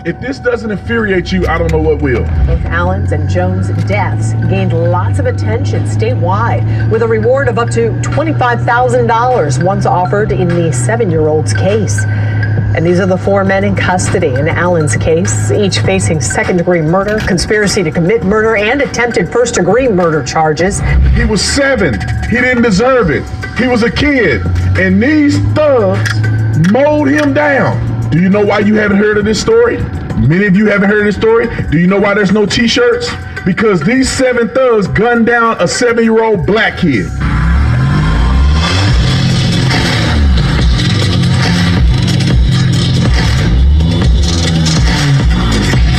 If this doesn't infuriate you, I don't know what will. Both Allen's and Jones' deaths gained lots of attention statewide, with a reward of up to $25,000 once offered in the 7-year-old's case. And these are the 4 men in custody in Allen's case, each facing second-degree murder, conspiracy to commit murder, and attempted first-degree murder charges. He was 7. He didn't deserve it. He was a kid. And these thugs mowed him down. Do you know why you haven't heard of this story? Many of you haven't heard of this story. Do you know why there's no t-shirts? Because these 7 thugs gunned down a 7-year-old black kid.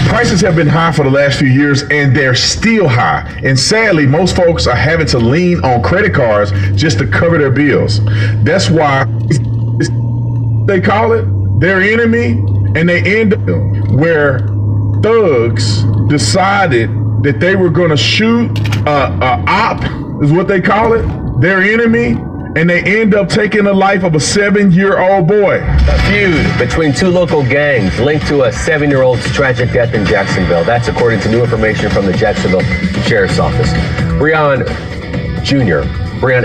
Prices have been high for the last few years, and they're still high. And sadly, most folks are having to lean on credit cards just to cover their bills. That's why they call it their enemy, and they end up where thugs decided that they were going to shoot a op, is what they call it, their enemy, and they end up taking the life of a 7-year-old boy. A feud between 2 local gangs linked to a 7-year-old's tragic death in Jacksonville. That's according to new information from the Jacksonville Sheriff's Office. Breon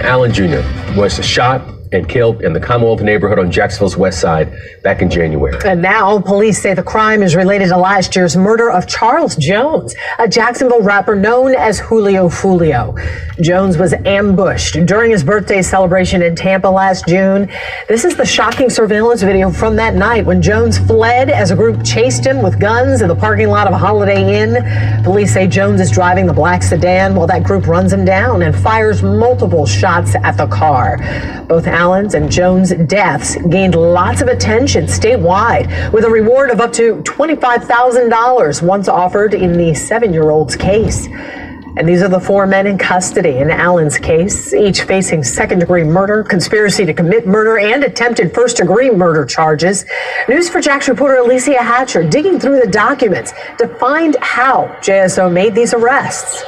Allen Jr. was shot and killed in the Commonwealth neighborhood on Jacksonville's west side back in January. And now police say the crime is related to last year's murder of Charles Jones, a Jacksonville rapper known as Julio Fulio. Jones was ambushed during his birthday celebration in Tampa last June. This is the shocking surveillance video from that night when Jones fled as a group chased him with guns in the parking lot of a Holiday Inn. Police say Jones is driving the black sedan while that group runs him down and fires multiple shots at the car. Both Allen's and Jones' deaths gained lots of attention statewide, with a reward of up to $25,000 once offered in the 7-year-old's case. And these are the 4 men in custody in Allen's case, each facing second-degree murder, conspiracy to commit murder, and attempted first-degree murder charges. News4Jax reporter Alicia Hatcher digging through the documents to find how JSO made these arrests.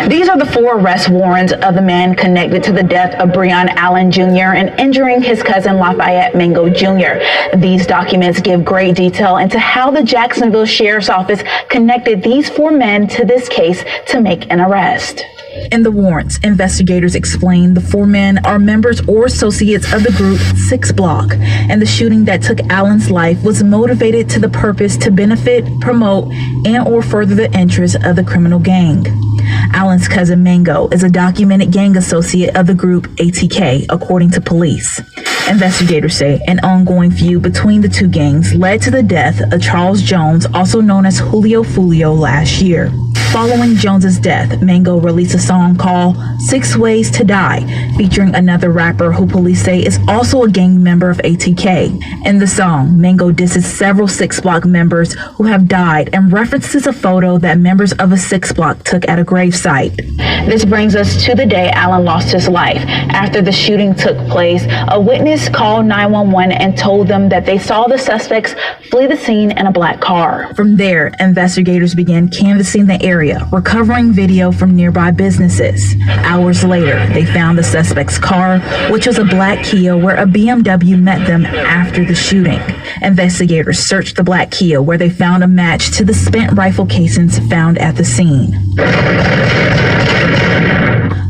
These are the 4 arrest warrants of the man connected to the death of Breon Allen Jr. and injuring his cousin Lafayette Mango Jr. These documents give great detail into how the Jacksonville Sheriff's Office connected these 4 men to this case to make an arrest. In the warrants, investigators explain the 4 men are members or associates of the group 6 Block, and the shooting that took Allen's life was motivated to the purpose to benefit, promote, and or further the interests of the criminal gang. Allen's cousin Mango is a documented gang associate of the group ATK, according to police. Investigators say an ongoing feud between the 2 gangs led to the death of Charles Jones, also known as Julio Fulio, last year. Following Jones's death, Mango released a song called 6 Ways to Die, featuring another rapper who police say is also a gang member of ATK. In the song, Mango disses several 6 Block members who have died and references a photo that members of a 6 Block took at a gravesite. This brings us to the day Allen lost his life. After the shooting took place, a witness called 911 and told them that they saw the suspects flee the scene in a black car. From there, investigators began canvassing the area, recovering video from nearby businesses. Hours later, they found the suspect's car, which was a black Kia where a BMW met them after the shooting. Investigators searched the black Kia where they found a match to the spent rifle casings found at the scene.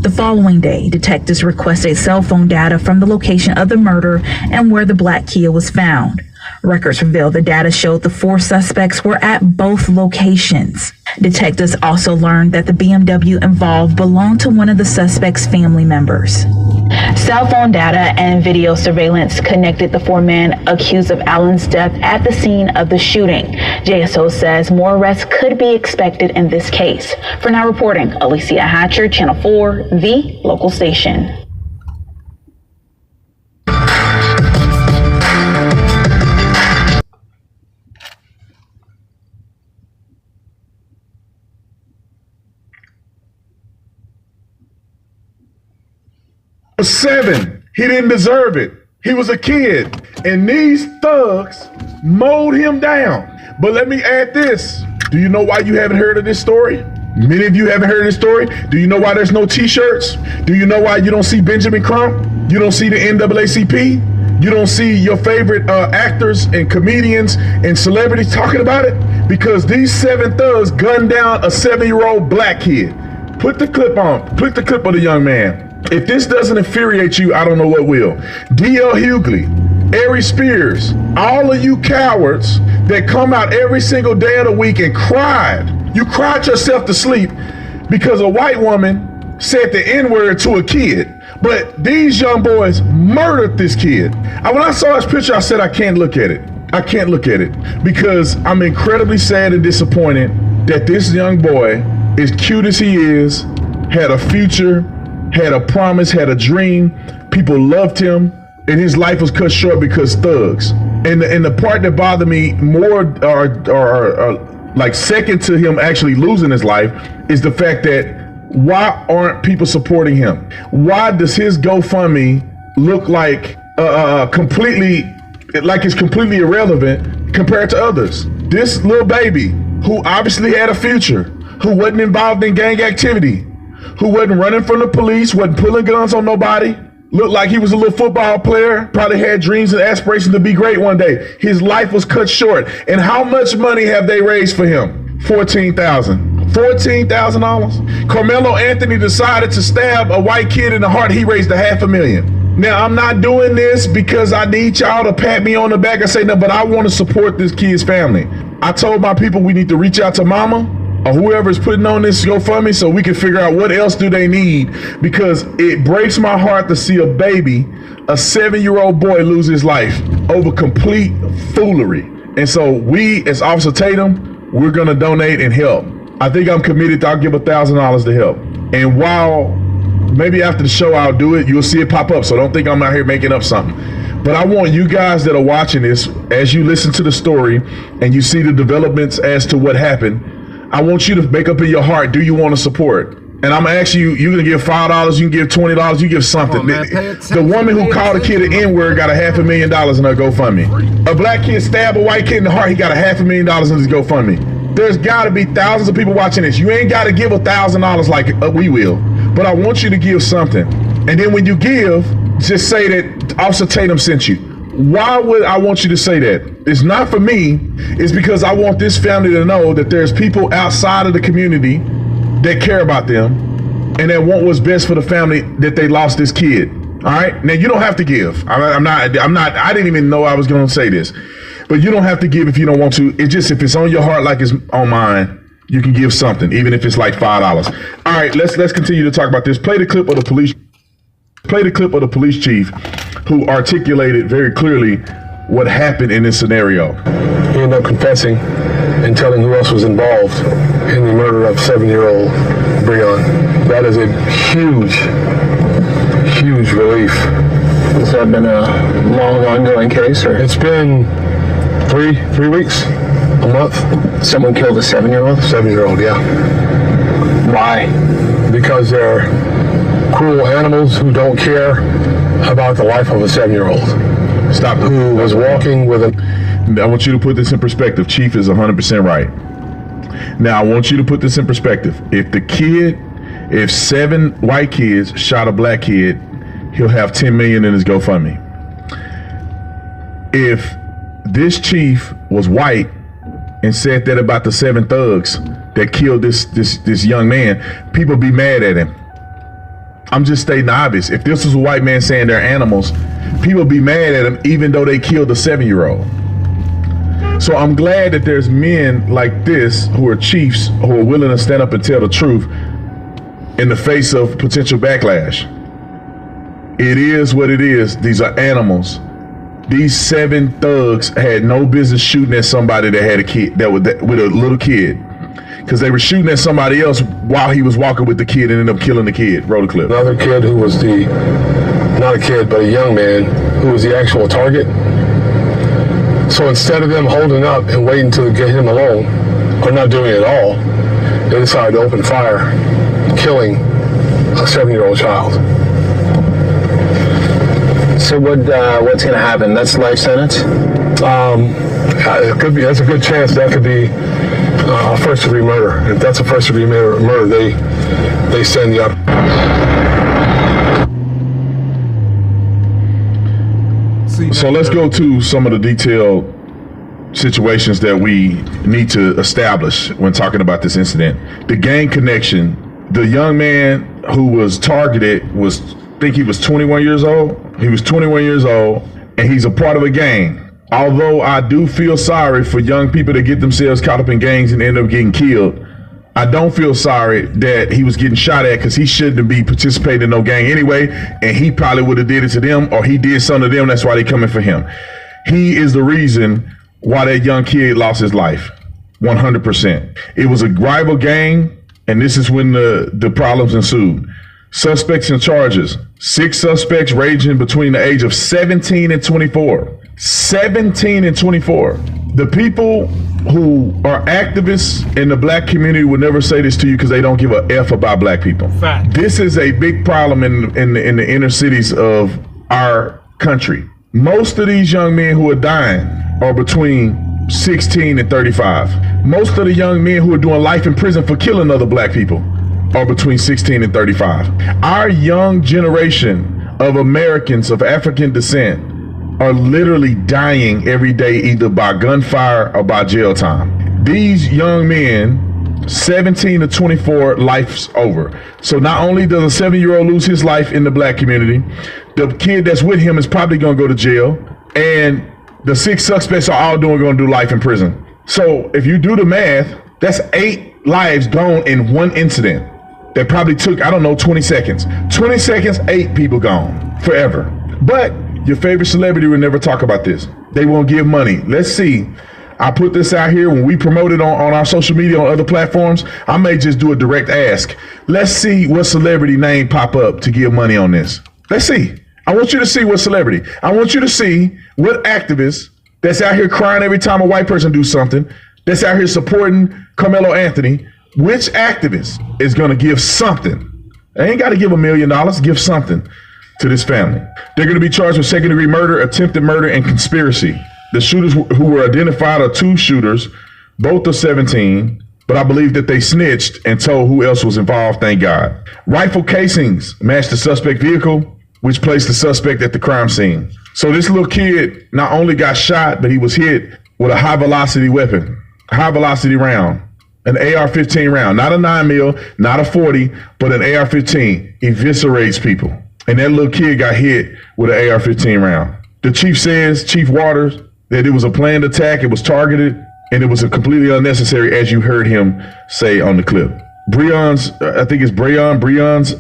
The following day, detectives requested cell phone data from the location of the murder and where the black Kia was found. Records reveal the data showed the 4 suspects were at both locations. Detectives also learned that the BMW involved belonged to one of the suspects' family members. Cell phone data and video surveillance connected the 4 men accused of Allen's death at the scene of the shooting. JSO says more arrests could be expected in this case. For now reporting, Alicia Hatcher, Channel 4, the local station. Was 7. He didn't deserve it. He was a kid. And these thugs mowed him down. But let me add this. Do you know why you haven't heard of this story? Many of you haven't heard of this story. Do you know why there's no t-shirts? Do you know why you don't see Benjamin Crump? You don't see the NAACP? You don't see your favorite actors and comedians and celebrities talking about it? Because these 7 thugs gunned down a 7-year-old black kid. Put the clip on. Put the clip of the young man. If this doesn't infuriate you, I don't know what will. D.L. Hughley, Ari Spears, all of you cowards that come out every single day of the week and cried. You cried yourself to sleep because a white woman said the N-word to a kid. But these young boys murdered this kid. When I saw this picture, I said, I can't look at it. I can't look at it because I'm incredibly sad and disappointed that this young boy, as cute as he is, had a future, had a promise, had a dream. People loved him, and his life was cut short because thugs. And the part that bothered me more, or like second to him actually losing his life, is the fact that why aren't people supporting him? Why does his GoFundMe look like it's completely irrelevant compared to others? This little baby who obviously had a future, who wasn't involved in gang activity, who wasn't running from the police, wasn't pulling guns on nobody, looked like he was a little football player, probably had dreams and aspirations to be great one day. His life was cut short. And how much money have they raised for him? $14,000. $14,000. Carmelo Anthony decided to stab a white kid in the heart. He raised $500,000. Now, I'm not doing this because I need y'all to pat me on the back and say, no, but I want to support this kid's family. I told my people we need to reach out to mama or whoever's putting on this GoFundMe so we can figure out what else do they need, because it breaks my heart to see a baby, a 7-year-old boy, lose his life over complete foolery. And so we, as Officer Tatum, we're going to donate and help. I think I'm committed I'll give $1,000 to help. And while maybe after the show I'll do it, you'll see it pop up. So don't think I'm out here making up something. But I want you guys that are watching this, as you listen to the story and you see the developments as to what happened, I want you to make up in your heart, do you want to support? And I'm going to ask you, you're going to give $5, you can give $20, you give something. On, the woman who called a kid an N-word got $500,000 in her GoFundMe. A black kid stabbed a white kid in the heart, he got $500,000 in his GoFundMe. There's got to be thousands of people watching this. You ain't got to give $1,000 like we will, but I want you to give something. And then when you give, just say that Officer Tatum sent you. Why would I want you to say that? It's not for me. It's because I want this family to know that there's people outside of the community that care about them and that want what's best for the family, that they lost this kid. All right. Now you don't have to give. I didn't even know I was going to say this, but you don't have to give if you don't want to. It's just, if it's on your heart, like it's on mine, you can give something, even if it's like $5. All right. Let's continue to talk about this. Play the clip of the police. Play the clip of the police chief who articulated very clearly what happened in this scenario. He ended up confessing and telling who else was involved in the murder of 7-year-old Breon. That is a huge, huge relief. Has that been a long, ongoing case, or? It's been three weeks, a month. Someone killed a 7-year-old? 7-year-old, yeah. Why? Because they're cruel animals who don't care about the life of a 7-year-old. Stop. Who was walking with a... I want you to put this in perspective. Chief is 100% right. Now, I want you to put this in perspective. If 7 white kids shot a black kid, he'll have $10 million in his GoFundMe. If this chief was white and said that about the 7 thugs that killed this young man, people be mad at him. I'm just stating the obvious. If this was a white man saying they're animals, people be mad at him even though they killed a 7-year-old. So I'm glad that there's men like this who are chiefs who are willing to stand up and tell the truth in the face of potential backlash. It is what it is. These are animals. These 7 thugs had no business shooting at somebody that had a kid, with a little kid, because they were shooting at somebody else while he was walking with the kid and ended up killing the kid. Roll the clip. Another kid who was not a kid, but a young man who was the actual target. So instead of them holding up and waiting to get him alone, or not doing it at all, they decided to open fire, killing a 7-year-old child. So what's going to happen? That's life sentence? It could be. That's a good chance that could be a first-degree murder. If that's a first-degree murder, they send the up. So let's go to some of the detailed situations that we need to establish when talking about this incident. The gang connection. The young man who was targeted I think he was 21 years old. He was 21 years old, and he's a part of a gang. Although I do feel sorry for young people that get themselves caught up in gangs and end up getting killed, I don't feel sorry that he was getting shot at, because he shouldn't be participating in no gang anyway, and he probably would have did it to them, or he did something to them. That's why they coming for him. He is the reason why that young kid lost his life, 100%. It was a rival gang, and this is when the problems ensued. Suspects and charges. 6 suspects ranging between the age of 17 and 24. 17 and 24. The people who are activists in the black community would never say this to you because they don't give a F about black people. Fact. This is a big problem in the inner cities of our country. Most of these young men who are dying are between 16 and 35. Most of the young men who are doing life in prison for killing other black people are between 16 and 35. Our young generation of Americans of African descent are literally dying every day, either by gunfire or by jail time. These young men, 17 to 24, life's over. So not only does a 7-year-old lose his life in the black community, the kid that's with him is probably gonna go to jail, and the 6 suspects are all gonna do life in prison. So if you do the math, that's 8 lives gone in one incident that probably took, 20 seconds. 20 seconds, 8 people gone forever. But your favorite celebrity will never talk about this. They won't give money. Let's see. I put this out here when we promote it on our social media, on other platforms. I may just do a direct ask. Let's see what celebrity name pop up to give money on this. Let's see. I want you to see what celebrity. I want you to see what activist that's out here crying every time a white person do something, that's out here supporting Carmelo Anthony. Which activist is going to give something? They ain't got to give $1 million. Give something to this family. They're going to be charged with second-degree murder, attempted murder, and conspiracy. The shooters who were identified are 2 shooters, both are 17, but I believe that they snitched and told who else was involved, thank God. Rifle casings matched the suspect vehicle, which placed the suspect at the crime scene. So this little kid not only got shot, but he was hit with a high-velocity weapon, high-velocity round. An AR-15 round, not a 9mm, not a 40, but an AR-15 eviscerates people. And that little kid got hit with an AR-15 round. The chief says, Chief Waters, that it was a planned attack, it was targeted, and it was a completely unnecessary, as you heard him say on the clip. Breon's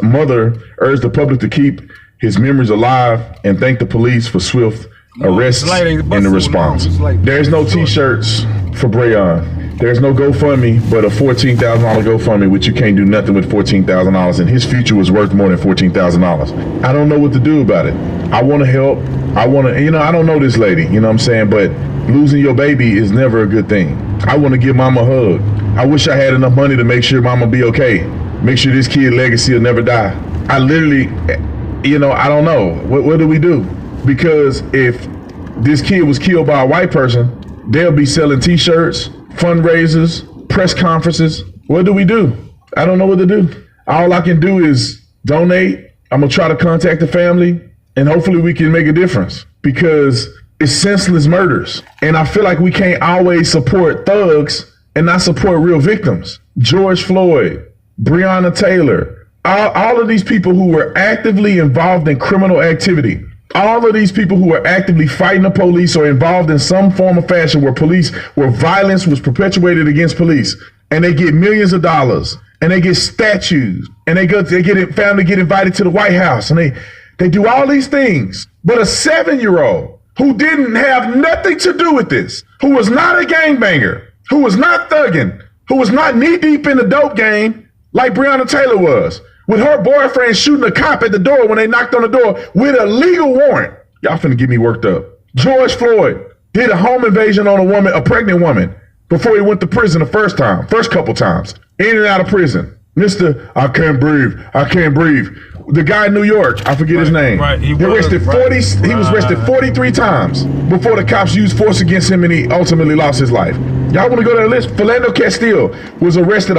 mother urged the public to keep his memories alive and thank the police for swift arrests and the response. There's no t-shirts for Breon. There's no GoFundMe, but a $14,000 GoFundMe, which you can't do nothing with $14,000, and his future was worth more than $14,000. I don't know what to do about it. I want to help. I don't know this lady, you know what I'm saying? But losing your baby is never a good thing. I want to give mama a hug. I wish I had enough money to make sure mama be okay. Make sure this kid's legacy will never die. I literally, I don't know. What do we do? Because if this kid was killed by a white person, they'll be selling t-shirts, fundraisers, press conferences. What do we do? I don't know what to do. All I can do is donate. I'm gonna try to contact the family, and hopefully we can make a difference, because it's senseless murders. And I feel like we can't always support thugs and not support real victims. George Floyd, Breonna Taylor, all of these people who were actively involved in criminal activity. All of these people who are actively fighting the police or involved in some form of fashion where violence was perpetuated against police, and they get millions of dollars, and they get statues, and they get invited to the White House, and they do all these things. But a 7-year-old who didn't have nothing to do with this, who was not a gangbanger, who was not thugging, who was not knee deep in the dope game like Breonna Taylor was, with her boyfriend shooting a cop at the door when they knocked on the door with a legal warrant. Y'all finna get me worked up. George Floyd did a home invasion on a pregnant woman, before he went to prison the first couple times. In and out of prison. Mr. I can't breathe. The guy in New York, I forget his name. Right, he was arrested 43 times before the cops used force against him, and he ultimately lost his life. Y'all want to go to the list? Philando Castile was arrested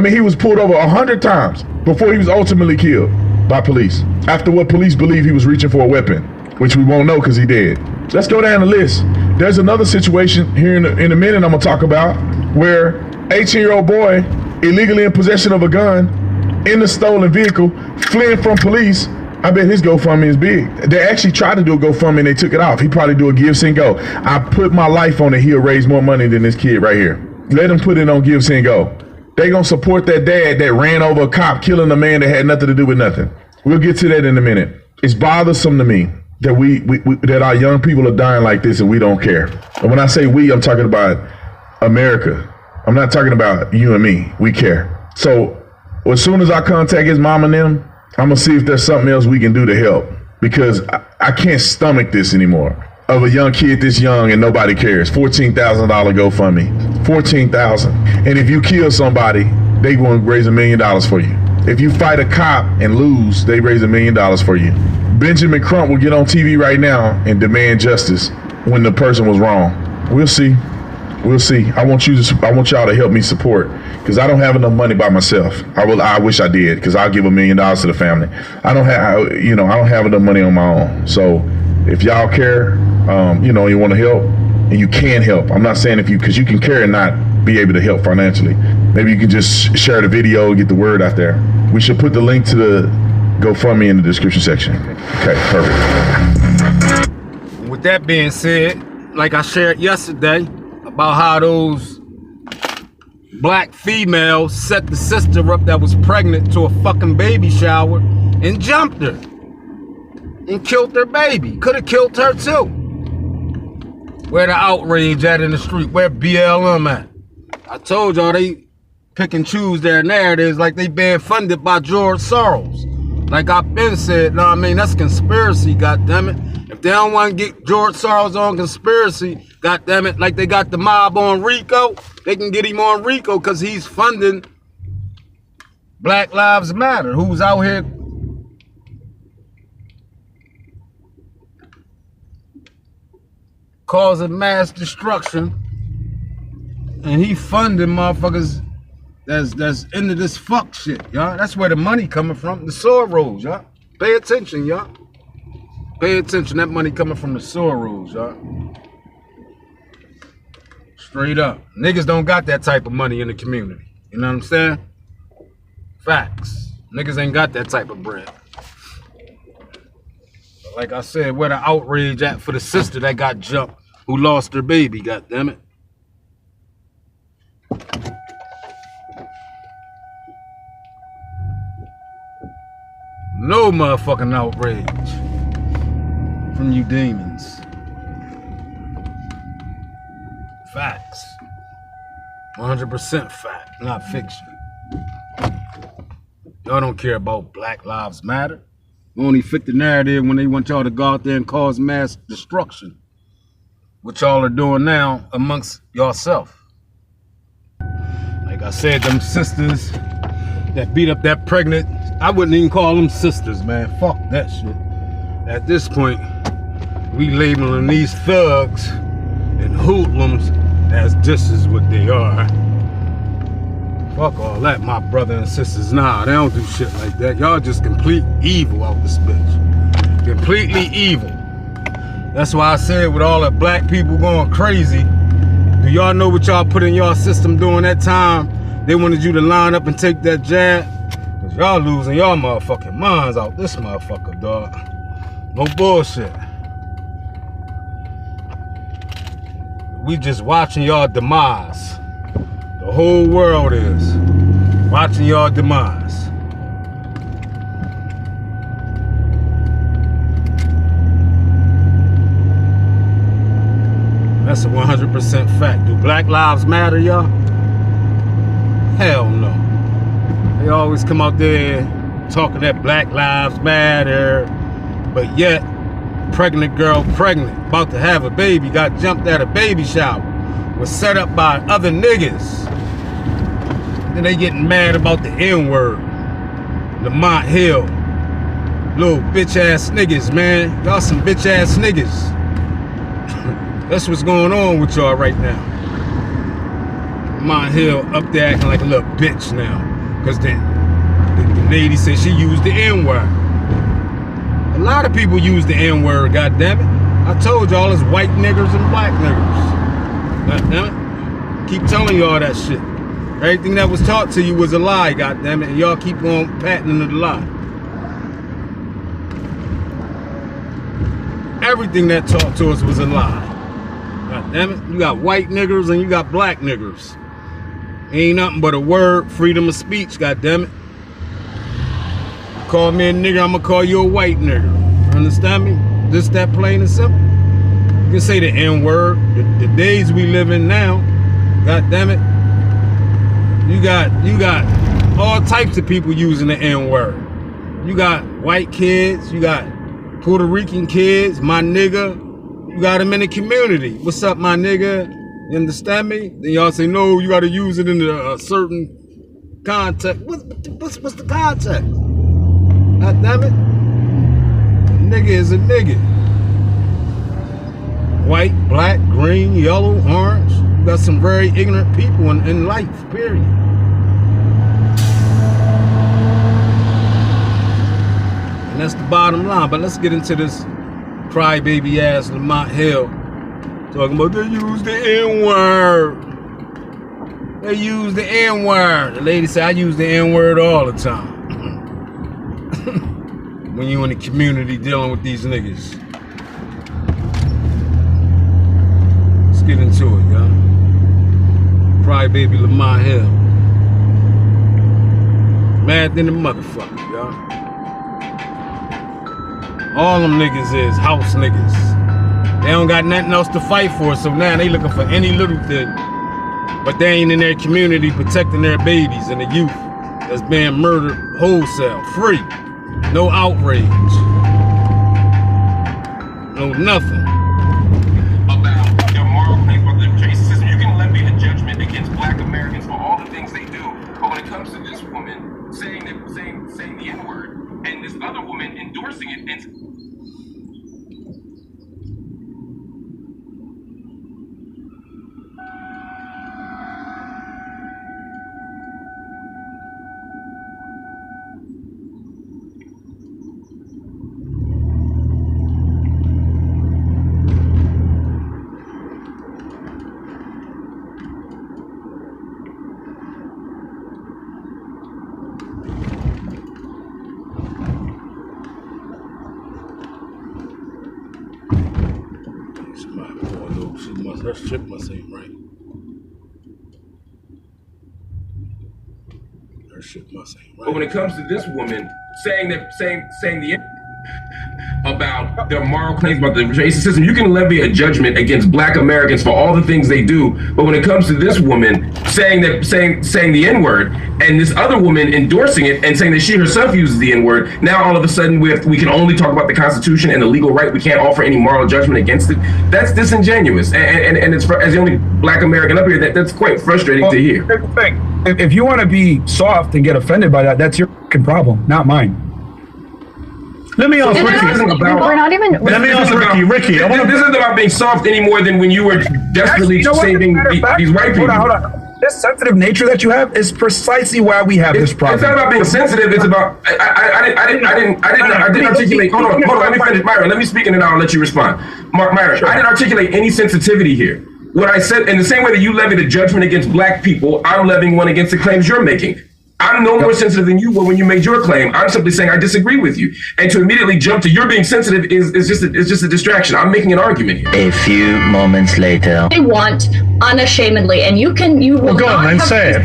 he was pulled over 100 times before he was ultimately killed by police. After what police believe he was reaching for a weapon, which we won't know because he dead. Let's go down the list. There's another situation here in a minute I'm gonna talk about where 18-year-old boy illegally in possession of a gun in a stolen vehicle, fleeing from police. I bet his GoFundMe is big. They actually tried to do a GoFundMe and they took it off. He probably do a Give, Send, Go. I put my life on it. He'll raise more money than this kid right here. Let him put it on Give, Send, Go. They gonna support that dad that ran over a cop, killing a man that had nothing to do with nothing. We'll get to that in a minute. It's bothersome to me that we that our young people are dying like this and we don't care. And when I say we, I'm talking about America. I'm not talking about you and me. We care. So as soon as I contact his mom and them, I'm gonna see if there's something else we can do to help, because I can't stomach this anymore. Of a young kid this young and nobody cares. $14,000 GoFundMe. $14,000. And if you kill somebody, they gonna raise $1 million for you. If you fight a cop and lose, they raise $1 million for you. Benjamin Crump will get on TV right now and demand justice when the person was wrong. We'll see. We'll see. I want y'all to help me support, because I don't have enough money by myself. I wish I did, because I'll give $1 million to the family. I don't have enough money on my own. So if y'all care, you want to help, and you can help. I'm not saying because you can care and not be able to help financially. Maybe you can just share the video and get the word out there. We should put the link to the GoFundMe in the description section. Okay, perfect. With that being said, like I shared yesterday, about how those black females set the sister up that was pregnant to a fucking baby shower and jumped her and killed their baby. Could have killed her too. Where the outrage at in the street? Where BLM at? I told y'all they pick and choose their narratives like they being funded by George Soros. Like I've been said, no, I mean, that's conspiracy, goddammit. If they don't want to get George Soros on conspiracy, goddammit, like they got the mob on Rico, they can get him on Rico because he's funding Black Lives Matter, who's out here causing mass destruction, and he funding motherfuckers that's into this fuck shit, y'all. That's where the money coming from, the Soros, y'all. Pay attention, y'all. Pay attention, that money coming from the Soros, y'all. Straight up. Niggas don't got that type of money in the community. You know what I'm saying? Facts. Niggas ain't got that type of bread. But like I said, where the outrage at for the sister that got jumped, who lost her baby, goddammit. No motherfucking outrage from you demons. Facts. 100% fact, not fiction. Y'all don't care about Black Lives Matter. You only fit the narrative when they want y'all to go out there and cause mass destruction. What y'all are doing now amongst yourself. Like I said, them sisters that beat up that pregnant, I wouldn't even call them sisters, man. Fuck that shit. At this point, we labeling these thugs and hoodlums as just as what they are. Fuck all that, my brother and sisters. Nah, they don't do shit like that. Y'all just complete evil out this bitch. Completely evil. That's why I said with all the black people going crazy, do y'all know what y'all put in y'all system during that time? They wanted you to line up and take that jab. Cause y'all losing y'all motherfucking minds out this motherfucker, dog. No bullshit. We just watching y'all demise. The whole world is watching y'all demise. That's a 100% fact. Do Black Lives Matter, y'all? Hell no. They always come out there talking that Black Lives Matter, but yet, pregnant girl pregnant, about to have a baby, got jumped at a baby shower, was set up by other niggas. Then they getting mad about the N-word, Lamont Hill, little bitch ass niggas, man. Y'all some bitch ass niggas. That's what's going on with y'all right now. Lamont Hill up there acting like a little bitch now, cause the lady said she used the N-word. A lot of people use the N-word, goddammit. I told y'all it's white niggers and black niggers. God damn it. Keep telling y'all that shit. Everything that was taught to you was a lie, god damn it, and y'all keep on patenting the lie. Everything that taught to us was a lie. God damn it. You got white niggers and you got black niggers. Ain't nothing but a word, freedom of speech, god damn it. Call me a nigger, I'm gonna call you a white nigger. Understand me? Just that plain and simple. You can say the N-word. The days we live in now, god damn it. You got all types of people using the N-word. You got white kids, you got Puerto Rican kids, my nigga. You got them in the community. What's up, my nigga? You understand me? Then y'all say, no, you gotta use it in a certain context. What's the context? God damn it. Nigga is a nigga. White, black, green, yellow, orange. You got some very ignorant people in life, period. And that's the bottom line. But let's get into this crybaby ass Lamont Hill talking about they use the N-word. They use the N-word. The lady said, I use the N-word all the time. When you in the community dealing with these niggas. Let's get into it, y'all. Crybaby Lamont Hill. Mad than the motherfucker, y'all. All them niggas is house niggas. They don't got nothing else to fight for, so now they looking for any little thing. But they ain't in their community protecting their babies and the youth that's being murdered wholesale, free. No outrage. No nothing. About your moral claims about the racism, you can levy a judgment against black Americans for all the things they do. But when it comes to this woman saying the N-word and this other woman endorsing it and That shit must ain't right. That shit must ain't right. But when it comes to this woman saying the about their moral claims about the racism, you can levy a judgment against black Americans for all the things they do. But when it comes to this woman saying the N-word and this other woman endorsing it and saying that she herself uses the N-word, now all of a sudden we can only talk about the Constitution and the legal right. We can't offer any moral judgment against it. That's disingenuous, and it's as the only black American up here, that's quite frustrating to hear. Here's the thing. If you want to be soft and get offended by that, that's your fucking problem, not mine. Let me ask Ricky. This isn't about being soft any more than when you were desperately saving these white people. Hold on. This sensitive nature that you have is precisely why we have this problem. It's not about being sensitive. It's about I didn't articulate. Hold on. Let me finish, Myron. Let me speak and then I'll let you respond. Myron, sure. I didn't articulate any sensitivity here. What I said, in the same way that you levied a judgment against black people, I'm levying one against the claims you're making. I'm no more sensitive than you were when you made your claim. I'm simply saying I disagree with you. And to immediately jump to your being sensitive is just a distraction. I'm making an argument here. A few moments later. They want unashamedly, and you will go on then, say it.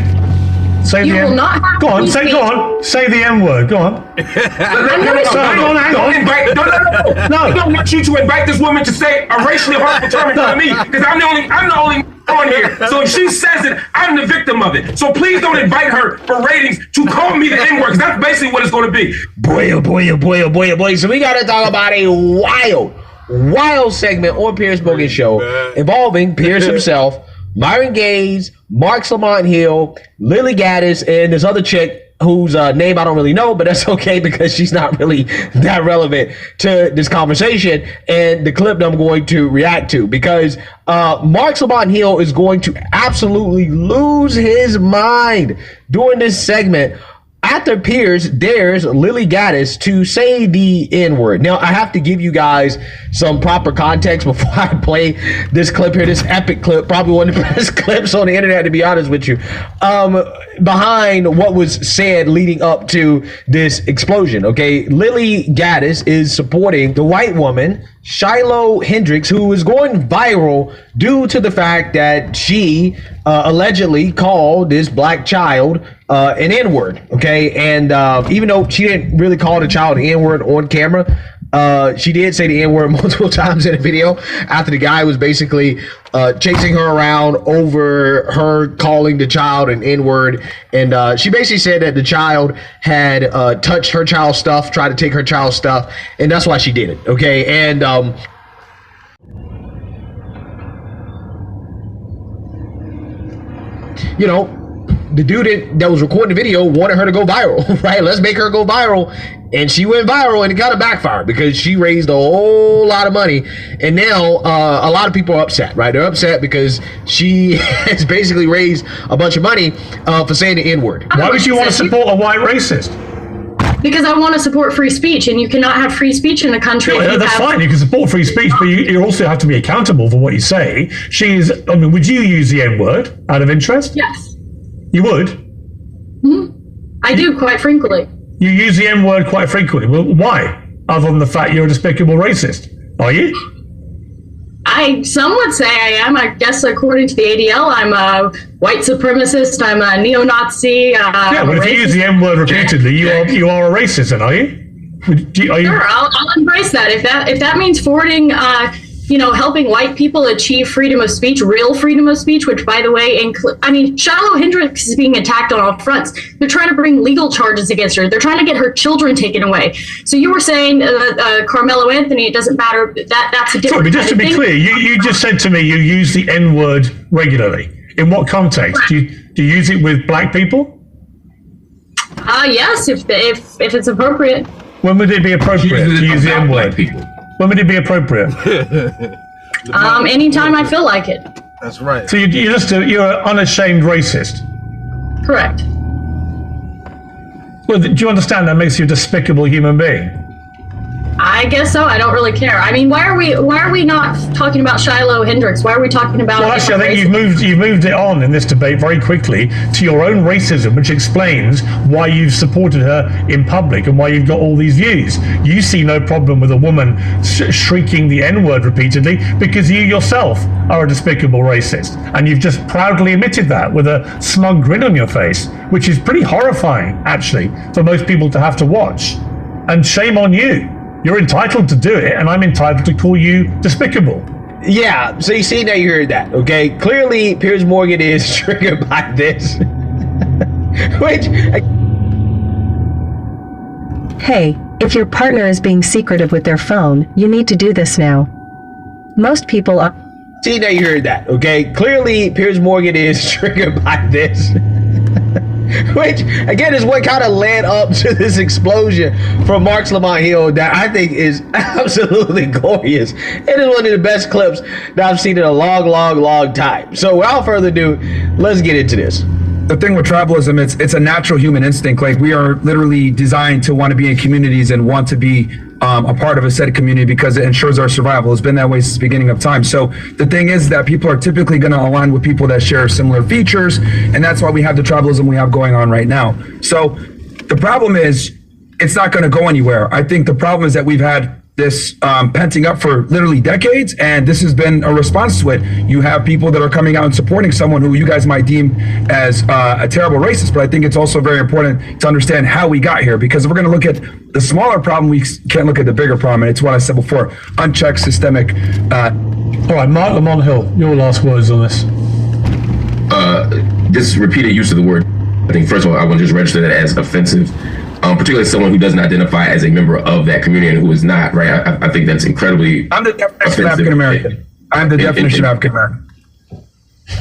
Say the N-word. Go on, say the N-word. Go on. Don't invite. No. I don't want you to invite this woman to say a racially harmful term in front of me, because I'm the only on here. So if she says it, I'm the victim of it. So please don't invite her for ratings to call me the N-word, because that's basically what it's going to be. Boy, oh boy, oh boy, oh boy, oh boy. So we got to talk about a wild segment on Pierce Bogan Show involving Pierce himself, Myron Gaines, Mark Lamont Hill, Lily Gaddis, and this other chick whose name I don't really know, but that's okay because she's not really that relevant to this conversation and the clip that I'm going to react to, because Mark Lamont Hill is going to absolutely lose his mind during this segment. after Pierce dares Lily Gaddis to say the N-word. Now, I have to give you guys some proper context before I play this clip here, this epic clip, probably one of the best clips on the internet, to be honest with you, behind what was said leading up to this explosion, okay? Lily Gaddis is supporting the white woman, Shiloh Hendricks, who is going viral due to the fact that she allegedly called this black child an N-word, okay? And even though she didn't really call the child an N-word on camera, she did say the N-word multiple times in the video after the guy was basically chasing her around over her calling the child an N-word. And she basically said that the child had touched her child's stuff, tried to take her child's stuff, and that's why she did it, okay? And you know, the dude that was recording the video wanted her to go viral, right? Let's make her go viral. And she went viral, and it kind of backfired because she raised a whole lot of money. And now a lot of people are upset, right? They're upset because she has basically raised a bunch of money for saying the N-word. Why would you want to support a white racist? Because I want to support free speech, and you cannot have free speech in a country. Yeah, that's fine. You can support free speech, but you also have to be accountable for what you say. Would you use the N-word out of interest? Yes. You would? I do, quite frequently. You use the N-word quite frequently. Well, why? Other than the fact you're a despicable racist. Are you? Some would say I am. I guess according to the ADL, I'm a white supremacist. I'm a neo-Nazi. Yeah, but if you use the N-word repeatedly, you are a racist, then, are you? Are you? Sure, I'll embrace that. If that means forwarding, helping white people achieve freedom of speech, real freedom of speech, which, by the way, Shiloh Hendricks is being attacked on all fronts. They're trying to bring legal charges against her. They're trying to get her children taken away. So you were saying, Carmelo Anthony, it doesn't matter. That's a different. Sorry, but just to be clear, you just said to me you use the N-word regularly. In what context? Do you use it with black people? Yes, if it's appropriate. When would it be appropriate to use the N-word? When would it be appropriate? Anytime I feel like it. That's right. So you're an unashamed racist. Correct. Well, do you understand that makes you a despicable human being? I guess so. I don't really care. I mean, why are we not talking about Shiloh Hendricks? Why are we talking about? Well, actually, I think you've moved it on in this debate very quickly to your own racism, which explains why you've supported her in public and why you've got all these views. You see no problem with a woman shrieking the N-word repeatedly because you yourself are a despicable racist, and you've just proudly admitted that with a smug grin on your face, which is pretty horrifying, actually, for most people to have to watch. And shame on you. You're entitled to do it, and I'm entitled to call you despicable. Yeah, so you see, now you heard that, okay? Clearly, Piers Morgan is triggered by this. Hey, if your partner is being secretive with their phone, you need to do this now. Most people are... See, now you heard that, okay? Clearly, Piers Morgan is triggered by this. Which, again, is what kind of led up to this explosion from Mark Lamont Hill that I think is absolutely glorious. It is one of the best clips that I've seen in a long time. So without further ado, let's get into this. The thing with tribalism, it's a natural human instinct. Like, we are literally designed to want to be in communities and want to be a part of a set of community because it ensures our survival. It's been that way since the beginning of time. So the thing is that people are typically going to align with people that share similar features, and that's why we have the tribalism we have going on right now. So the problem is, it's not going to go anywhere. I think the problem is that we've had this penting up for literally decades, and this has been a response to it. You have people that are coming out and supporting someone who you guys might deem as a terrible racist, but I think it's also very important to understand how we got here, because if we're going to look at the smaller problem, we can't look at the bigger problem, and it's what I said before, unchecked systemic. All right, Mark Lamont Hill, your last words on this. This repeated use of the word, I think, first of all, I want to just register that as offensive. Particularly someone who doesn't identify as a member of that community and who is not, right? I think that's incredibly I'm the definition of African American. I'm the definition of African American.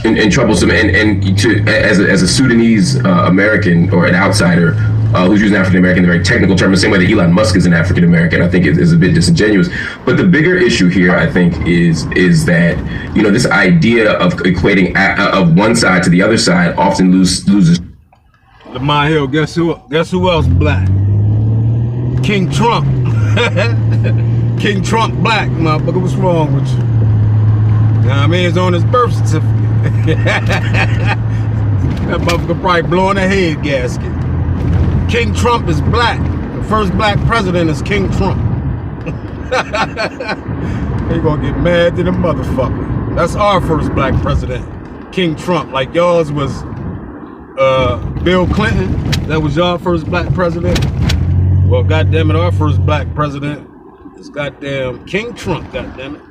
And troublesome, and to as a Sudanese American or an outsider who's using African American in a very technical term, the same way that Elon Musk is an African American, I think is a bit disingenuous. But the bigger issue here, I think, is that this idea of equating of one side to the other side often loses. Lamar Hill, guess who else black? King Trump. King Trump black, motherfucker. What's wrong with you? You know what I mean? It's on his birth certificate. That motherfucker probably blowing a head gasket. King Trump is black. The first black president is King Trump. They gonna get mad to the motherfucker. That's our first black president, King Trump. Like yours was Bill Clinton. That was your first black president. Well, goddamn it, our first black president is goddamn King Trump. Goddamn it.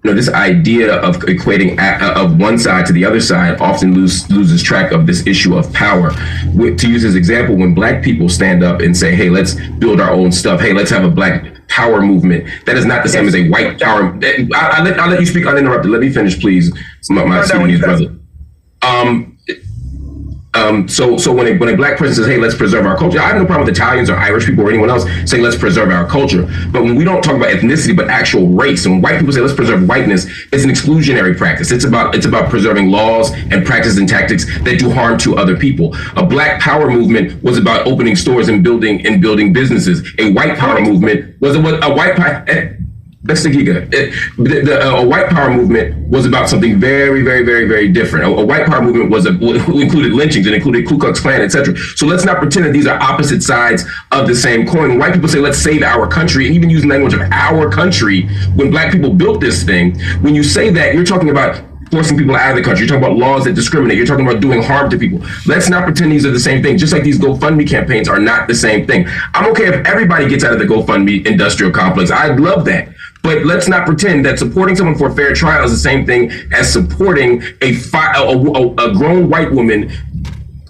This idea of equating of one side to the other side often loses track of this issue of power. To use as example, when black people stand up and say, hey, let's build our own stuff. Hey, let's have a black power movement. That is not the same as a white power. I'll let you speak uninterrupted. Let me finish, please. My Sudanese brother. So when a black person says, hey, let's preserve our culture, I have no problem with Italians or Irish people or anyone else saying let's preserve our culture. But when we don't talk about ethnicity, but actual race, and when white people say let's preserve whiteness, it's an exclusionary practice. It's about preserving laws and practices and tactics that do harm to other people. A black power movement was about opening stores and building businesses. A white power movement was a white power. That's the giga. A white power movement was about something very, very, very, very different. A white power movement included lynchings and included Ku Klux Klan, etc. So let's not pretend that these are opposite sides of the same coin. When white people say, let's save our country, and even using language of our country, when black people built this thing, when you say that, you're talking about forcing people out of the country. You're talking about laws that discriminate. You're talking about doing harm to people. Let's not pretend these are the same thing. Just like these GoFundMe campaigns are not the same thing. I'm okay if everybody gets out of the GoFundMe industrial complex. I'd love that. But let's not pretend that supporting someone for a fair trial is the same thing as supporting a grown white woman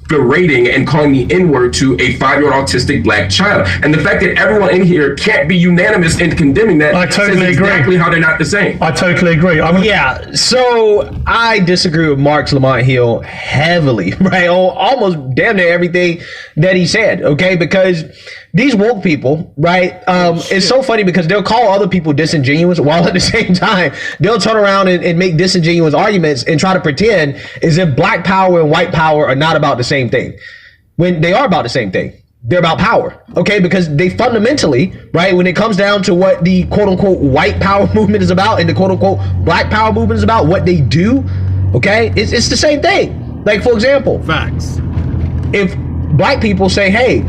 berating and calling the N-word to a 5-year-old autistic black child. And the fact that everyone in here can't be unanimous in condemning that, I totally says exactly agree how they're not the same. I totally agree. Yeah, so I disagree with Mark Lamont Hill heavily, right? On almost damn near everything that he said, okay? Because these woke people, right? It's so funny because they'll call other people disingenuous while at the same time they'll turn around and make disingenuous arguments and try to pretend as if black power and white power are not about the same thing, when they are about the same thing. They're about power, okay? Because they fundamentally, right, when it comes down to what the quote unquote white power movement is about and the quote unquote black power movement is about, what they do, okay, it's the same thing. Like, for example, facts. If black people say, hey,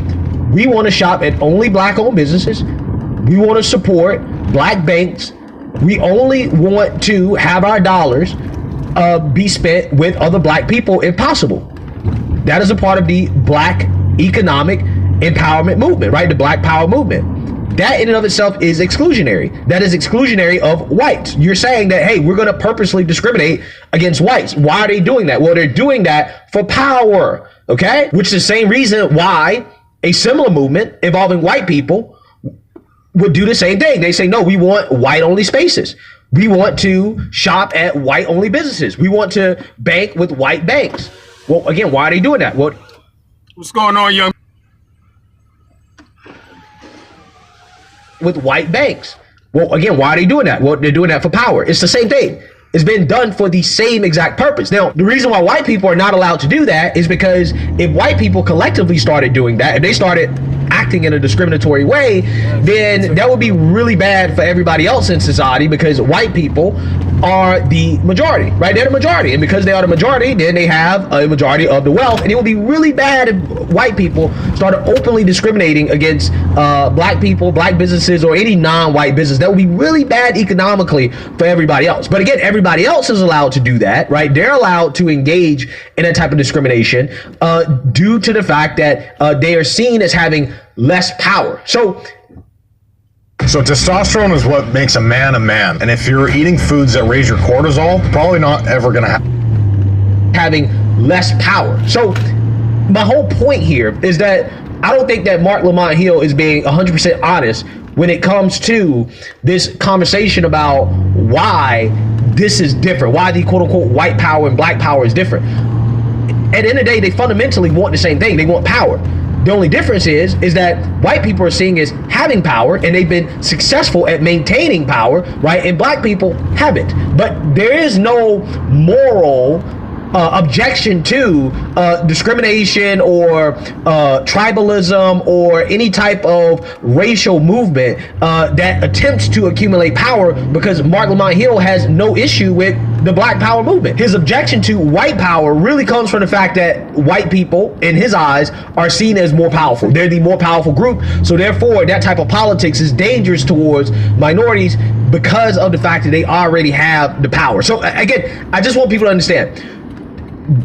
we want to shop at only black owned businesses, we want to support black banks, we only want to have our dollars be spent with other black people if possible. That is a part of the black economic empowerment movement, right? The black power movement. That in and of itself is exclusionary. That is exclusionary of whites. You're saying that, hey, we're going to purposely discriminate against whites. Why are they doing that? Well, they're doing that for power, okay? Which is the same reason why a similar movement involving white people would do the same thing. They say, no, we want white-only spaces. We want to shop at white-only businesses. We want to bank with white banks. Well, again, why are they doing that? Well, what's going on, young? With white banks. Well, again, why are they doing that? Well, they're doing that for power. It's the same thing. It's been done for the same exact purpose. Now, the reason why white people are not allowed to do that is because if white people collectively started doing that, if they started acting in a discriminatory way, then that would be really bad for everybody else in society, because white people are the majority, right? They're the majority. And because they are the majority, then they have a majority of the wealth. And it would be really bad if white people started openly discriminating against black people, black businesses, or any non-white business. That would be really bad economically for everybody else. But again, everybody else is allowed to do that, right? They're allowed to engage in that type of discrimination due to the fact that they are seen as having less power. So testosterone is what makes a man a man. And if you're eating foods that raise your cortisol, probably not ever going to happen. Having less power. So my whole point here is that I don't think that Mark Lamont Hill is being 100% honest when it comes to this conversation about why this is different, why the quote unquote white power and black power is different. At the end of the day, they fundamentally want the same thing. They want power. The only difference is that white people are seen as having power, and they've been successful at maintaining power, right? And black people haven't. But there is no moral objection to discrimination or tribalism or any type of racial movement that attempts to accumulate power, because Mark Lamont Hill has no issue with the Black Power movement. His objection to white power really comes from the fact that white people, in his eyes, are seen as more powerful. They're the more powerful group, so therefore that type of politics is dangerous towards minorities because of the fact that they already have the power. So again, I just want people to understand,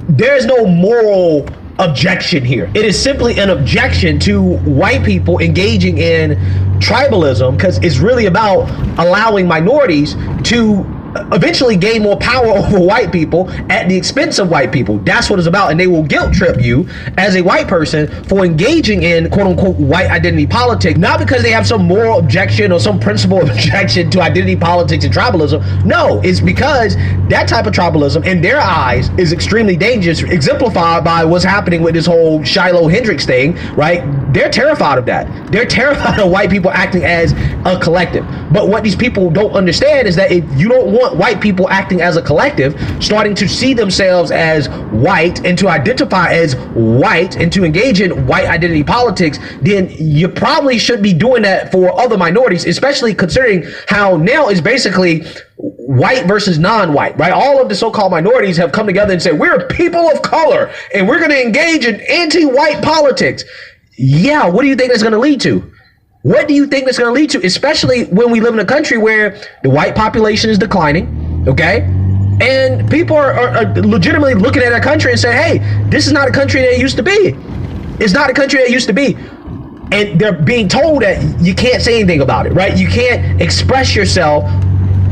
there's no moral objection here. It is simply an objection to white people engaging in tribalism, because it's really about allowing minorities to eventually gain more power over white people at the expense of white people. That's what it's about. And they will guilt trip you as a white person for engaging in quote unquote white identity politics, not because they have some moral objection or some principle objection to identity politics and tribalism. No, it's because that type of tribalism in their eyes is extremely dangerous, exemplified by what's happening with this whole Shiloh Hendrix thing, right? They're terrified of that. They're terrified of white people acting as a collective. But what these people don't understand is that if you don't want white people acting as a collective, starting to see themselves as white and to identify as white and to engage in white identity politics, then you probably should be doing that for other minorities, especially considering how now it's basically white versus non-white, right? All of the so-called minorities have come together and said, we're people of color and we're going to engage in anti-white politics. Yeah, what do you think that's going to lead to? What do you think that's going to lead to? Especially when we live in a country where the white population is declining, okay? And people are legitimately looking at our country and saying, hey, this is not a country that it used to be. It's not a country that it used to be. And they're being told that you can't say anything about it, right? You can't express yourself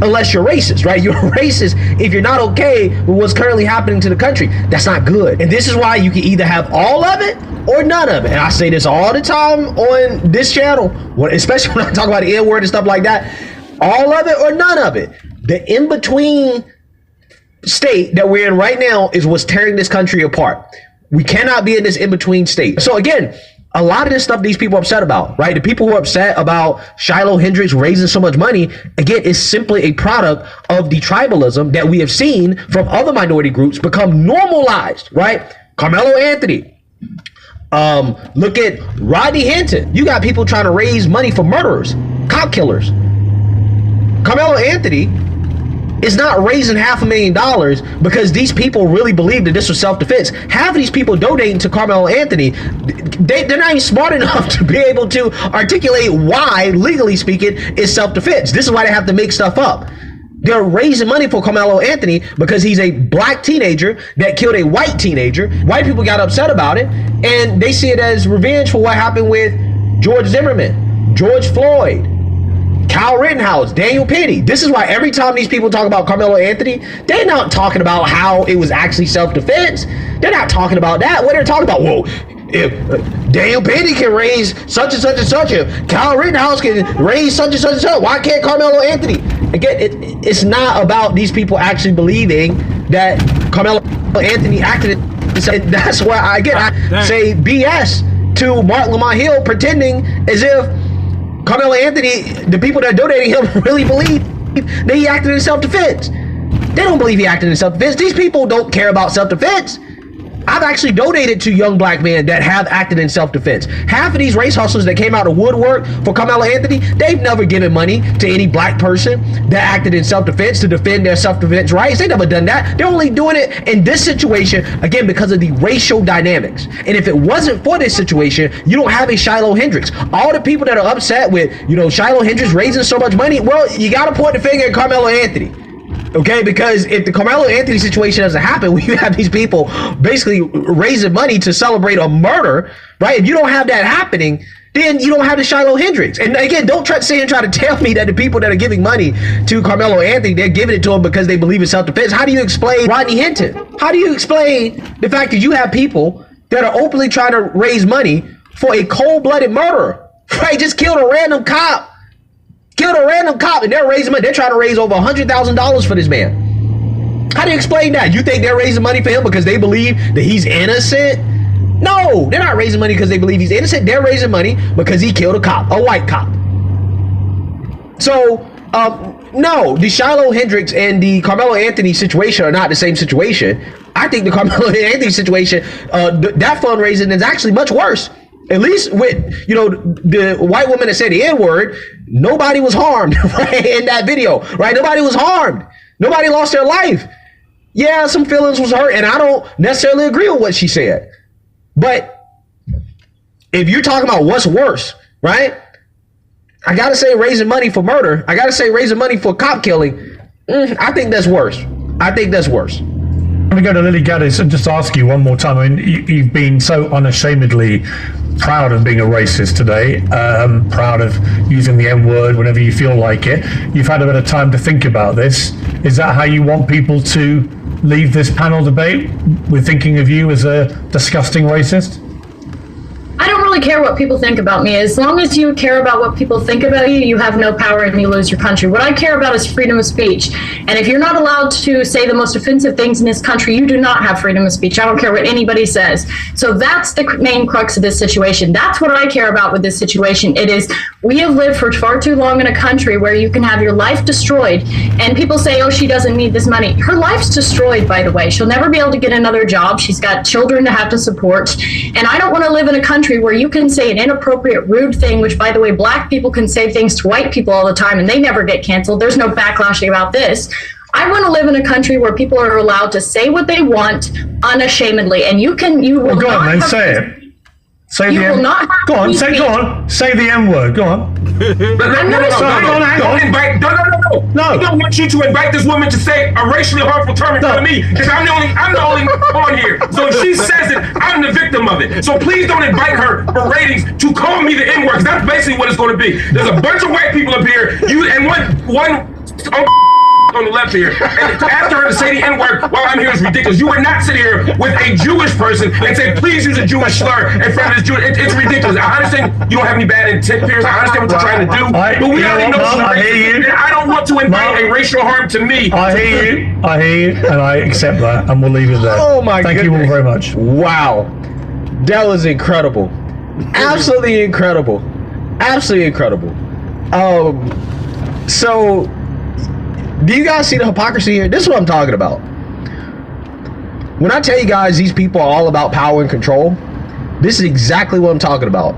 unless you're racist, right? You're racist if you're not okay with what's currently happening to the country. That's not good. And this is why you can either have all of it or none of it. And I say this all the time on this channel, especially when I talk about the N-word and stuff like that. All of it or none of it. The in-between state that we're in right now is what's tearing this country apart. We cannot be in this in-between state. So again, a lot of this stuff these people are upset about, right? The people who are upset about Shiloh Hendrix raising so much money, again, is simply a product of the tribalism that we have seen from other minority groups become normalized, right? Carmelo Anthony. Look at Rodney Hinton. You got people trying to raise money for murderers, cop killers. Carmelo Anthony is not raising $500,000 because these people really believe that this was self-defense. Half of these people donating to Carmelo Anthony, they're not even smart enough to be able to articulate why, legally speaking, it's self-defense. This is why they have to make stuff up. They're raising money for Carmelo Anthony because he's a black teenager that killed a white teenager. White people got upset about it, and they see it as revenge for what happened with George Zimmerman, George Floyd, Kyle Rittenhouse, Daniel Penny. This is why every time these people talk about Carmelo Anthony, they're not talking about how it was actually self-defense. They're not talking about that. What they're talking about, whoa, if Daniel Penny can raise such and such and such, if Kyle Rittenhouse can raise such and such and such, why can't Carmelo Anthony? Again, it's not about these people actually believing that Carmelo Anthony acted. That's why I say BS to Mark Lamont Hill, pretending as if Carmelo Anthony, the people that are donating him, really believe that he acted in self-defense. They don't believe he acted in self-defense. These people don't care about self-defense. I've actually donated to young black men that have acted in self-defense. Half of these race hustlers that came out of woodwork for Carmelo Anthony, they've never given money to any black person that acted in self-defense to defend their self-defense rights. They've never done that. They're only doing it in this situation, again, because of the racial dynamics. And if it wasn't for this situation, you don't have a Shiloh Hendrix. All the people that are upset with, Shiloh Hendrix raising so much money, well, you got to point the finger at Carmelo Anthony. Okay, because if the Carmelo Anthony situation doesn't happen, when you have these people basically raising money to celebrate a murder, right? If you don't have that happening, then you don't have the Shiloh Hendrix. And again, don't try to tell me that the people that are giving money to Carmelo Anthony, they're giving it to him because they believe in self-defense. How do you explain Rodney Hinton? How do you explain the fact that you have people that are openly trying to raise money for a cold-blooded murderer, right? Just killed a random cop. And they're raising money. They're trying to raise over $100,000 for this man. How do you explain that? You think they're raising money for him because they believe that he's innocent? No, they're not raising money because they believe he's innocent. They're raising money because he killed a cop, a white cop. So, no, the Shiloh Hendricks and the Carmelo Anthony situation are not the same situation. I think the Carmelo Anthony situation, that fundraising is actually much worse. At least with, you know, the white woman that said the N-word, nobody was harmed, right, in that video, right? Nobody was harmed. Nobody lost their life. Yeah, some feelings was hurt, and I don't necessarily agree with what she said. But if you're talking about what's worse, right? I gotta say raising money for murder. I gotta say raising money for cop killing. I think that's worse. I think that's worse. I'm going to go to Lily Gaddis and just ask you one more time. I mean, you've been so unashamedly proud of being a racist today, proud of using the N-word whenever you feel like it. You've had a bit of time to think about this. Is that how you want people to leave this panel debate, with thinking of you as a disgusting racist? I don't really care what people think about me. As long as you care about what people think about you, you have no power and you lose your country. What I care about is freedom of speech. And if you're not allowed to say the most offensive things in this country, you do not have freedom of speech. I don't care what anybody says. So that's the main crux of this situation. That's what I care about with this situation. It is, we have lived for far too long in a country where you can have your life destroyed. And people say, oh, she doesn't need this money. Her life's destroyed, by the way. She'll never be able to get another job. She's got children to have to support. And I don't want to live in a country where you can say an inappropriate, rude thing, which, by the way, black people can say things to white people all the time and they never get canceled. There's no backlashing about this. I want to live in a country where people are allowed to say what they want unashamedly, and you will well, go not on, then have say it. Say the N. Go on, say the N-word. Go on. No. I don't want you to invite this woman to say a racially harmful term in front of me, because I'm the only on here. So if she says it, I'm the victim of it. So please don't invite her for ratings to call me the N-word, because that's basically what it's going to be. There's a bunch of white people up here, and one on the left here, and to ask her to say the N-word while I'm here is ridiculous. You would not sit here with a Jewish person and say, please use a Jewish slur in front of this Jewish. It's ridiculous. I understand you don't have any bad intent, Piers. I understand what you're trying to do, but we already know she's racist, and I don't want to invite a racial harm to me. I hear you, and I accept that, and we'll leave it there. Oh my goodness. Thank you all very much. Wow. That was incredible. Absolutely incredible. Absolutely incredible. So, do you guys see the hypocrisy here? This is what I'm talking about. When I tell you guys these people are all about power and control, this is exactly what I'm talking about.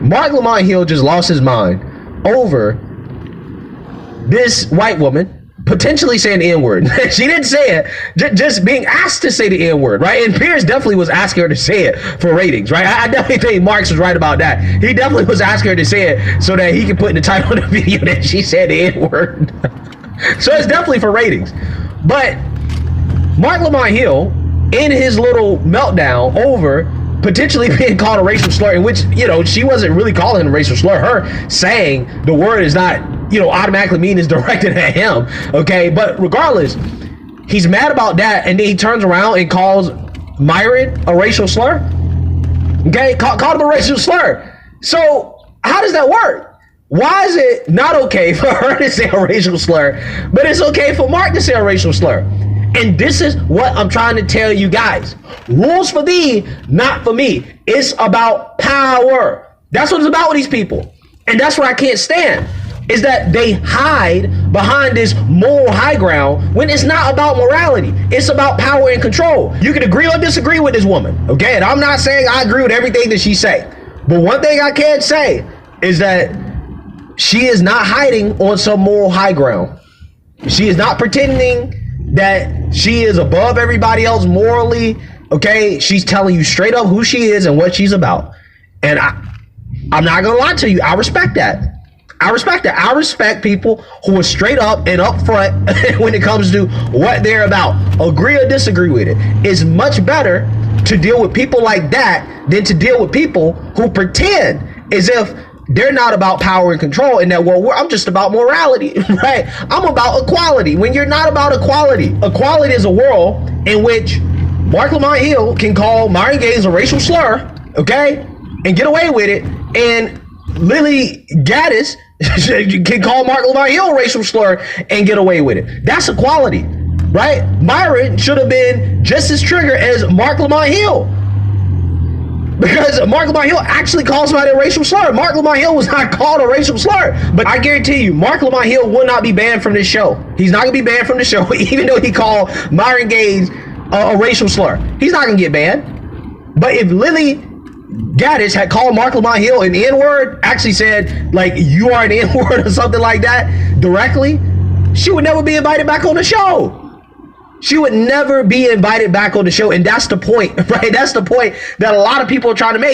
Mark Lamont Hill just lost his mind over this white woman potentially saying the N-word. She didn't say it, just being asked to say the N-word, right? And Piers definitely was asking her to say it for ratings, right? I definitely think Marks was right about that. He definitely was asking her to say it so that he could put in the title of the video that she said the N-word. So it's definitely for ratings. But Mark Lamont Hill, in his little meltdown over potentially being called a racial slur, in which, you know, she wasn't really calling him a racial slur. Her saying the word is not, you know, automatically mean is directed at him. Okay, but regardless, he's mad about that, and then he turns around and calls Myron a racial slur. Okay, called him a racial slur. So how does that work? Why is it not okay for her to say a racial slur, but it's okay for Mark to say a racial slur? And this is what I'm trying to tell you guys. Rules for thee, not for me. It's about power. That's what it's about with these people. And that's what I can't stand, is that they hide behind this moral high ground when it's not about morality. It's about power and control. You can agree or disagree with this woman, okay? And I'm not saying I agree with everything that she say. But one thing I can say is that she is not hiding on some moral high ground. She is not pretending that she is above everybody else morally, okay? She's telling you straight up who she is and what she's about. And I'm not gonna lie to you, I respect that. I respect that. I respect people who are straight up and upfront when it comes to what they're about. Agree or disagree with it. It's much better to deal with people like that than to deal with people who pretend as if they're not about power and control, and that, well, I'm just about morality, right? I'm about equality. When you're not about equality, equality is a world in which Mark Lamont Hill can call Myron Gaines a racial slur, okay, and get away with it, and Lily Gaddis can call Mark Lamont Hill a racial slur and get away with it. That's equality, right? Myron should have been just as triggered as Mark Lamont Hill. Because Mark Lamont Hill actually calls somebody a racial slur. Mark Lamont Hill was not called a racial slur. But I guarantee you, Mark Lamont Hill will not be banned from this show. He's not going to be banned from the show, even though he called Myron Gaines a racial slur. He's not going to get banned. But if Lily Gaddis had called Mark Lamont Hill an N-word, actually said, like, you are an N-word or something like that, directly, she would never be invited back on the show. She would never be invited back on the show. And that's the point, right? That's the point that a lot of people are trying to make.